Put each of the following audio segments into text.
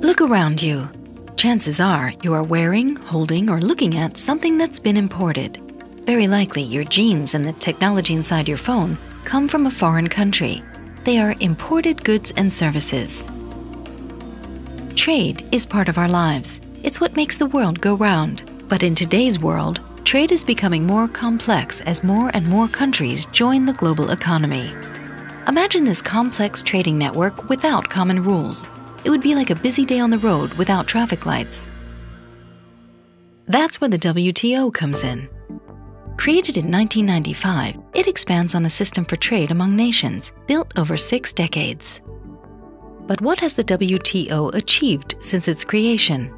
Look around you. Chances are you are wearing, holding, or looking at something that's been imported. Very likely your genes and the technology inside your phone come from a foreign country. They are imported goods and services. Trade is part of our lives. It's what makes the world go round. But in today's world, trade is becoming more complex as more and more countries join the global economy. Imagine this complex trading network without common rules. It would be like a busy day on the road without traffic lights. That's where the WTO comes in. Created in 1995, it expands on a system for trade among nations built over 6 decades. But what has the WTO achieved since its creation?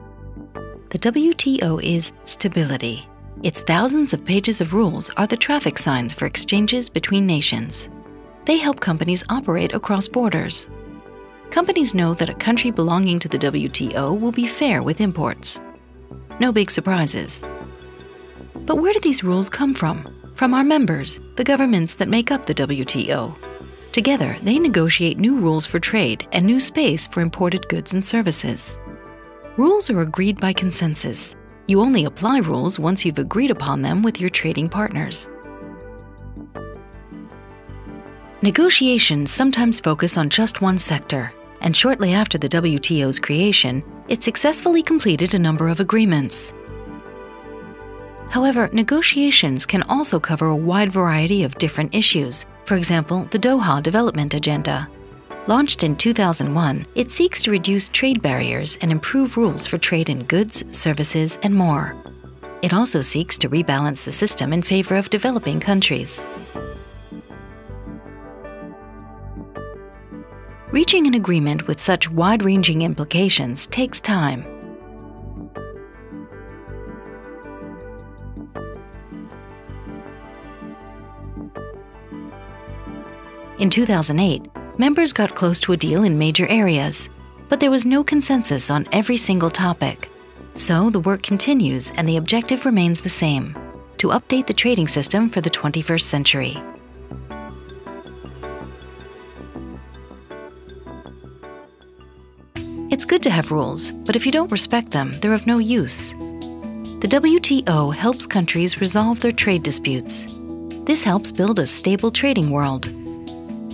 The WTO is stability. Its thousands of pages of rules are the traffic signs for exchanges between nations. They help companies operate across borders. Companies know that a country belonging to the WTO will be fair with imports. No big surprises. But where do these rules come from? From our members, the governments that make up the WTO. Together, they negotiate new rules for trade and new space for imported goods and services. Rules are agreed by consensus. You only apply rules once you've agreed upon them with your trading partners. Negotiations sometimes focus on just one sector, and shortly after the WTO's creation, it successfully completed a number of agreements. However, negotiations can also cover a wide variety of different issues. For example, the Doha Development Agenda. Launched in 2001, it seeks to reduce trade barriers and improve rules for trade in goods, services, and more. It also seeks to rebalance the system in favor of developing countries. Reaching an agreement with such wide-ranging implications takes time. In 2008, members got close to a deal in major areas, but there was no consensus on every single topic. So the work continues and the objective remains the same: to update the trading system for the 21st century. It's good to have rules, but if you don't respect them, they're of no use. The WTO helps countries resolve their trade disputes. This helps build a stable trading world.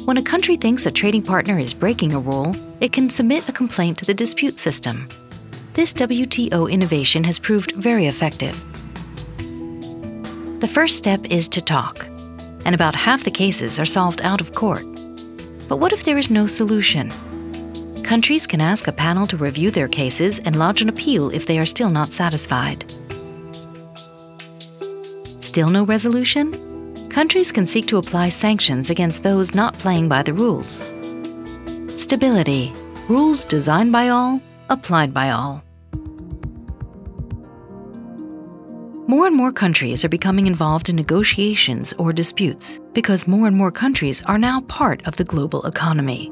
When a country thinks a trading partner is breaking a rule, it can submit a complaint to the dispute system. This WTO innovation has proved very effective. The first step is to talk, and about half the cases are solved out of court. But what if there is no solution? Countries can ask a panel to review their cases and lodge an appeal if they are still not satisfied. Still no resolution? Countries can seek to apply sanctions against those not playing by the rules. Stability. Rules designed by all, applied by all. More and more countries are becoming involved in negotiations or disputes because more and more countries are now part of the global economy.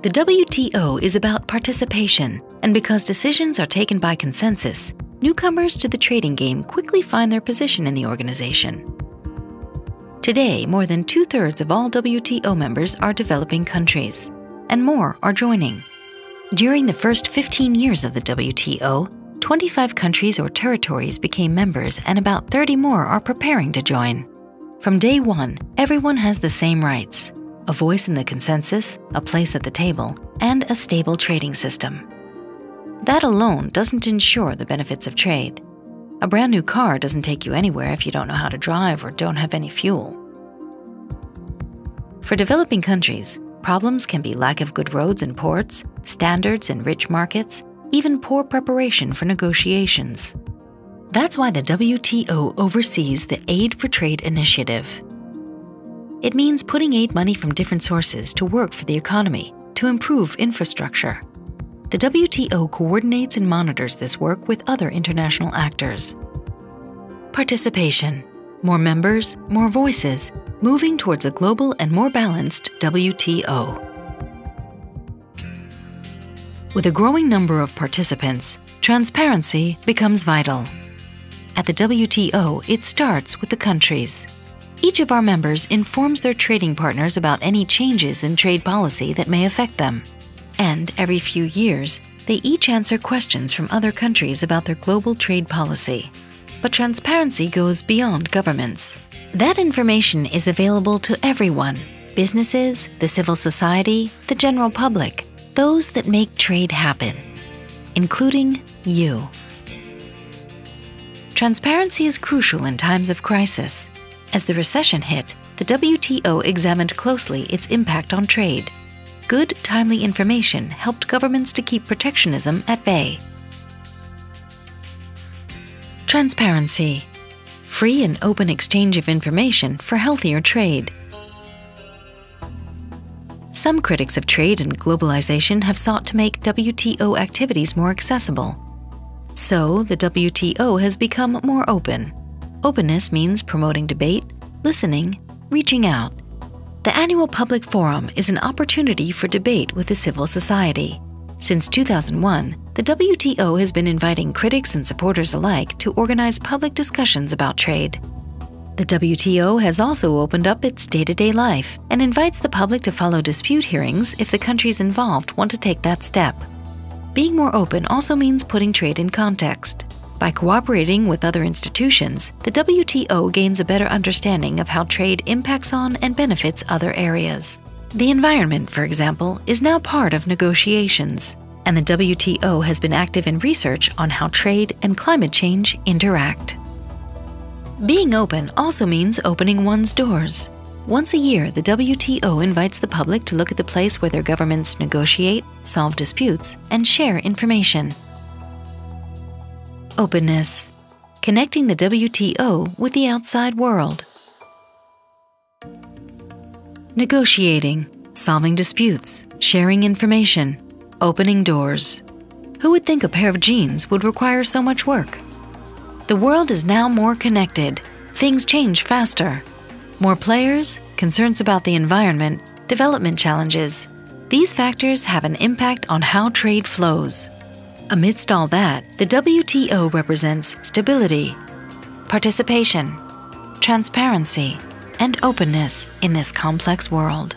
The WTO is about participation, and because decisions are taken by consensus, newcomers to the trading game quickly find their position in the organization. Today, more than 2/3 of all WTO members are developing countries, and more are joining. During the first 15 years of the WTO, 25 countries or territories became members, and about 30 more are preparing to join. From day one, everyone has the same rights: a voice in the consensus, a place at the table, and a stable trading system. That alone doesn't ensure the benefits of trade. A brand new car doesn't take you anywhere if you don't know how to drive or don't have any fuel. For developing countries, problems can be lack of good roads and ports, standards in rich markets, even poor preparation for negotiations. That's why the WTO oversees the Aid for Trade initiative. It means putting aid money from different sources to work for the economy, to improve infrastructure. The WTO coordinates and monitors this work with other international actors. Participation. More members, more voices, moving towards a global and more balanced WTO. With a growing number of participants, transparency becomes vital. At the WTO, it starts with the countries. Each of our members informs their trading partners about any changes in trade policy that may affect them. And every few years, they each answer questions from other countries about their global trade policy. But transparency goes beyond governments. That information is available to everyone: businesses, the civil society, the general public, those that make trade happen, including you. Transparency is crucial in times of crisis. As the recession hit, the WTO examined closely its impact on trade. Good, timely information helped governments to keep protectionism at bay. Transparency. Free and open exchange of information for healthier trade. Some critics of trade and globalization have sought to make WTO activities more accessible. So, the WTO has become more open. Openness means promoting debate, listening, reaching out. The annual public forum is an opportunity for debate with the civil society. Since 2001, the WTO has been inviting critics and supporters alike to organize public discussions about trade. The WTO has also opened up its day-to-day life and invites the public to follow dispute hearings if the countries involved want to take that step. Being more open also means putting trade in context. By cooperating with other institutions, the WTO gains a better understanding of how trade impacts on and benefits other areas. The environment, for example, is now part of negotiations, and the WTO has been active in research on how trade and climate change interact. Being open also means opening one's doors. Once a year, the WTO invites the public to look at the place where their governments negotiate, solve disputes, and share information. Openness. Connecting the WTO with the outside world. Negotiating, solving disputes, sharing information, opening doors. Who would think a pair of jeans would require so much work? The world is now more connected. Things change faster. More players, concerns about the environment, development challenges. These factors have an impact on how trade flows. Amidst all that, the WTO represents stability, participation, transparency, and openness in this complex world.